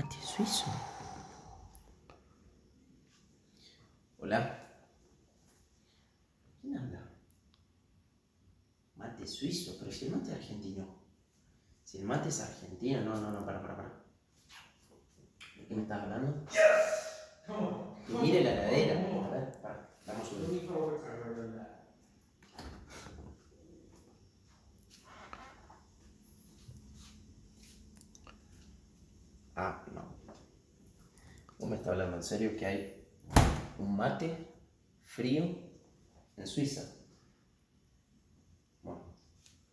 Mate suizo. Hola. ¿Quién habla? Mate suizo, pero si el mate es argentino. Si el mate es argentino, no, para. ¿De qué me estás hablando? Que mire la heladera. A ver, para, vamos a subir. Ah, no. ¿Vos me estás hablando en serio que hay un mate frío en Suiza? Bueno,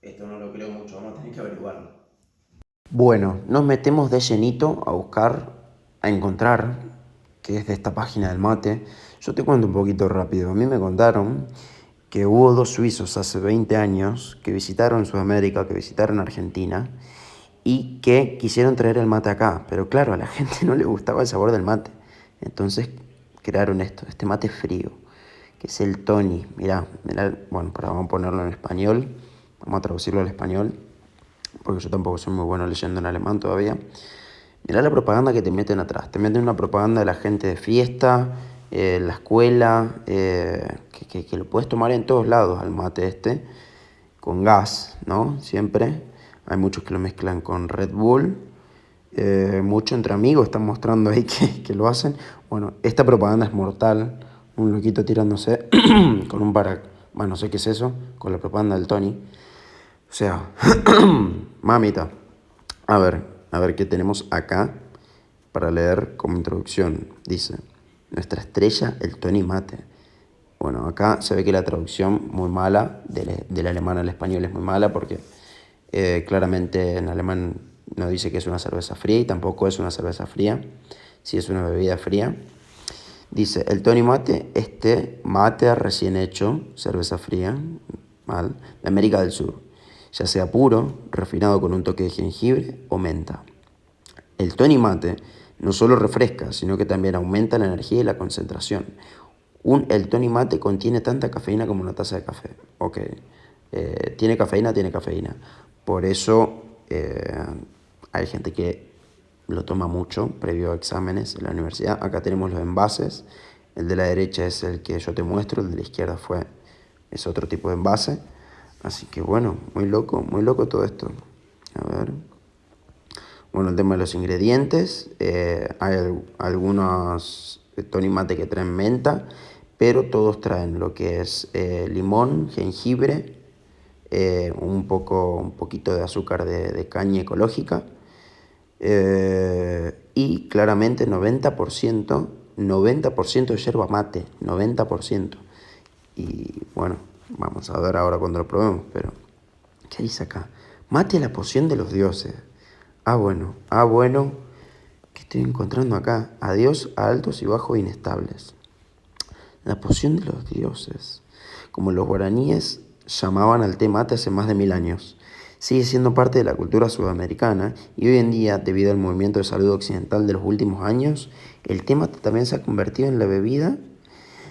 esto no lo creo mucho, vamos a tener que averiguarlo. Bueno, nos metemos de llenito a buscar, a encontrar, que es de esta página del mate. Yo te cuento un poquito rápido. A mí me contaron que hubo dos suizos hace 20 años que visitaron Sudamérica, que visitaron Argentina y que quisieron traer el mate acá. Pero claro, a la gente no le gustaba el sabor del mate. Entonces crearon esto, este mate frío, que es el Tony. Mirá, bueno, vamos a ponerlo en español, vamos a traducirlo al español, porque yo tampoco soy muy bueno leyendo en alemán todavía. Mirá la propaganda que te meten atrás. Te meten una propaganda de la gente de fiesta, la escuela, que lo puedes tomar en todos lados al mate este, con gas, ¿no? Siempre. Hay muchos que lo mezclan con Red Bull. Mucho entre amigos están mostrando ahí que lo hacen. Bueno, esta propaganda es mortal. Un loquito tirándose con un bueno, no sé qué es eso, con la propaganda del Tony. O sea, mamita. A ver qué tenemos acá para leer como introducción. Dice, nuestra estrella, el Tony Mate. Bueno, acá se ve que la traducción muy mala, del alemán al español es muy mala porque claramente en alemán no dice que es una cerveza fría y tampoco es una cerveza fría, si es una bebida fría. Dice, el Tony Mate, este mate recién hecho, cerveza fría, mal, de América del Sur, ya sea puro, refinado con un toque de jengibre o menta. El Tony Mate no solo refresca, sino que también aumenta la energía y la concentración. El Tony Mate contiene tanta cafeína como una taza de café. Ok, tiene cafeína, tiene cafeína. Por eso hay gente que lo toma mucho previo a exámenes en la universidad. Acá tenemos los envases. El de la derecha es el que yo te muestro, el de la izquierda es otro tipo de envase. Así que bueno, muy loco todo esto. A ver. Bueno, el tema de los ingredientes. Hay algunos Tony Mate que traen menta, pero todos traen lo que es limón, jengibre, un poquito de azúcar de caña ecológica y claramente 90% de yerba mate, 90%. Y bueno, vamos a ver ahora cuando lo probemos, pero ¿qué dice acá? Mate la poción de los dioses. Ah, bueno, ¿qué estoy encontrando acá? Adiós a altos y bajos inestables. La poción de los dioses. Como los guaraníes llamaban al té mate hace más de 1000 años. Sigue siendo parte de la cultura sudamericana y hoy en día, debido al movimiento de salud occidental de los últimos años, el té mate también se ha convertido en la bebida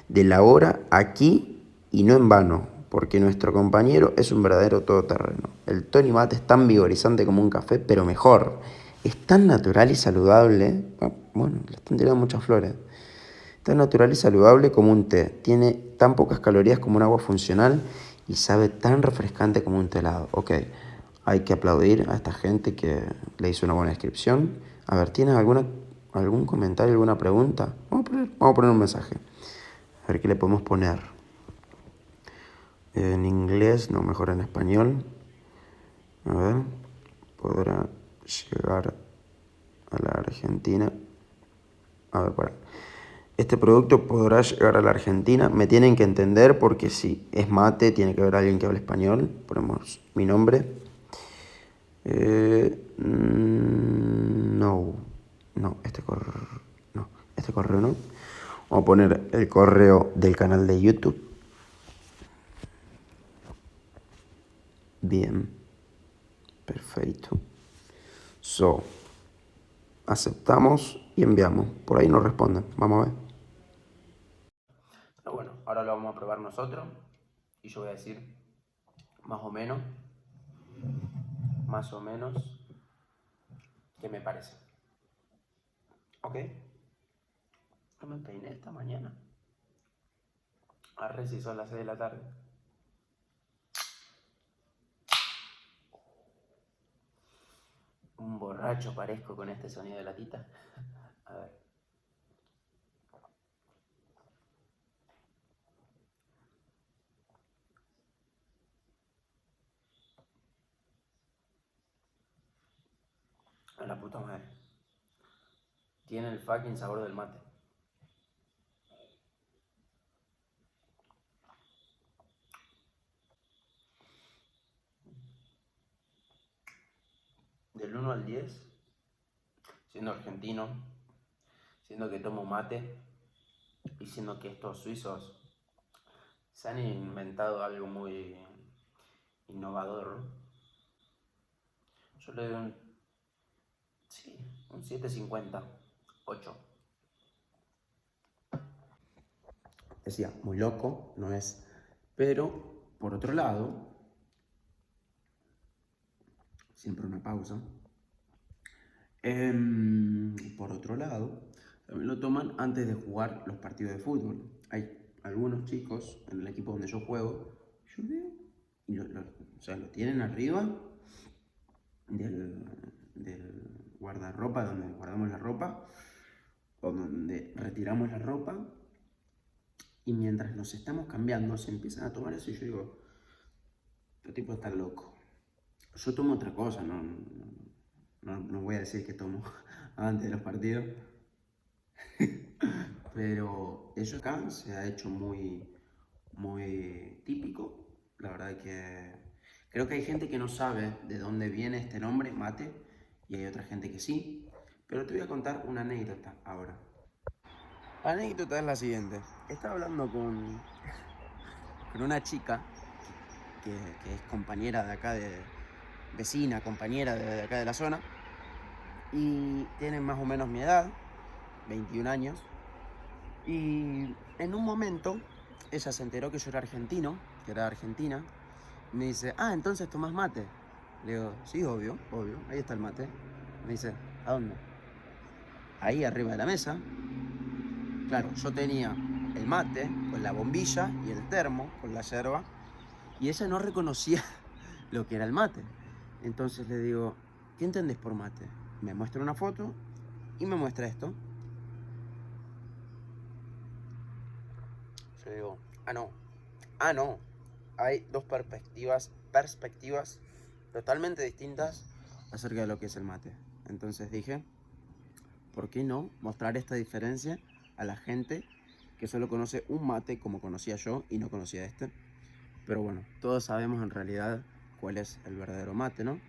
de la hora aquí y no en vano, porque nuestro compañero es un verdadero todoterreno. El Tony Mate es tan vigorizante como un café, pero mejor. Es tan natural y saludable. Bueno, le están tirando muchas flores. Tan natural y saludable como un té. Tiene tan pocas calorías como un agua funcional y sabe tan refrescante como un té helado. Ok, hay que aplaudir a esta gente que le hizo una buena descripción. A ver, ¿tienes algún comentario, alguna pregunta? Vamos a poner un mensaje. A ver qué le podemos poner. En inglés, no, mejor en español. A ver, podrá llegar a la Argentina. A ver, para. Este producto podrá llegar a la Argentina. Me tienen que entender porque si es mate, tiene que haber alguien que hable español. Ponemos mi nombre. No. No, este correo no. Vamos a poner el correo del canal de YouTube. Bien. Perfecto. Aceptamos y enviamos. Por ahí nos responden. Vamos a ver. Pero bueno, ahora lo vamos a probar nosotros. Y yo voy a decir más o menos, qué me parece. Ok. No me peiné esta mañana. Arre si son las 6 de la tarde. Un borracho parezco con este sonido de latita. A ver. A la puta madre. Tiene el fucking sabor del mate. Del 1 al 10, siendo argentino, siendo que tomo mate y siendo que estos suizos se han inventado algo muy innovador, yo le doy un 7,50, 8. Decía, muy loco, no es. Pero, por otro lado, siempre una pausa. Por otro lado, también lo toman antes de jugar los partidos de fútbol. Hay algunos chicos en el equipo donde yo juego, yo veo, y o sea, lo tienen arriba del guardarropa, donde guardamos la ropa, o donde retiramos la ropa, y mientras nos estamos cambiando, se empiezan a tomar eso, y yo digo, este tipo está loco. Yo tomo otra cosa, no voy a decir que tomo antes de los partidos, pero eso acá se ha hecho muy típico. La verdad es que creo que hay gente que no sabe de dónde viene este nombre, mate, y hay otra gente que sí. Pero te voy a contar una anécdota ahora. La anécdota es la siguiente. Estaba hablando con una chica que es compañera de acá, vecina, compañera de acá de la zona, y tiene más o menos mi edad, 21 años, y en un momento ella se enteró que yo era argentino, que era de Argentina, y me dice, ah, entonces tomás mate. Le digo, sí, obvio, ahí está el mate. Me dice, ¿a dónde? Ahí arriba de la mesa. Claro, yo tenía el mate con la bombilla y el termo con la yerba, y ella no reconocía lo que era el mate. Entonces le digo, ¿qué entendés por mate? Me muestra una foto y me muestra esto. Yo digo, no. Hay dos perspectivas totalmente distintas acerca de lo que es el mate. Entonces dije, ¿por qué no mostrar esta diferencia a la gente que solo conoce un mate como conocía yo y no conocía este? Pero bueno, todos sabemos en realidad cuál es el verdadero mate, ¿no?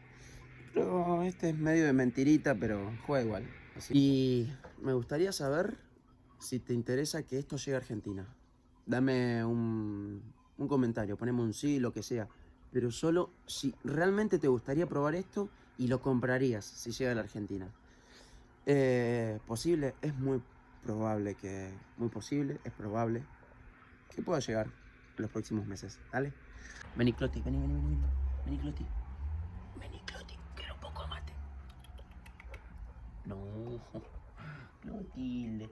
Pero este es medio de mentirita, pero juega igual. Así. Y me gustaría saber si te interesa que esto llegue a Argentina. Dame un comentario, poneme un sí, lo que sea. Pero solo si realmente te gustaría probar esto y lo comprarías si llega a la Argentina. Posible, es muy probable que... Muy posible, es probable que pueda llegar en los próximos meses. ¿Dale? Vení, Cloti, vení. Vení, Cloti. Vení, Cloti, quiero un poco de mate. No, Clotilde.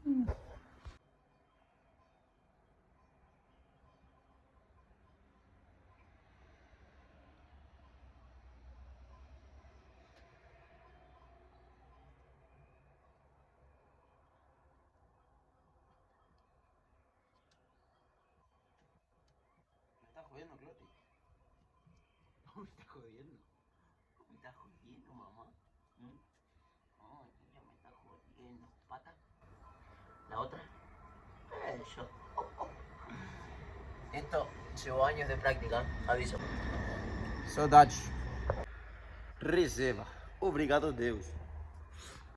¿Me estás jodiendo, Cloti? No me estás jodiendo. No me estás jodiendo, mamá. Ay, niña, me estás jodiendo. ¿Pata? ¿La otra? Eso. Esto llevó años de práctica, aviso. So Dutch. Receba. Obrigado, Deus.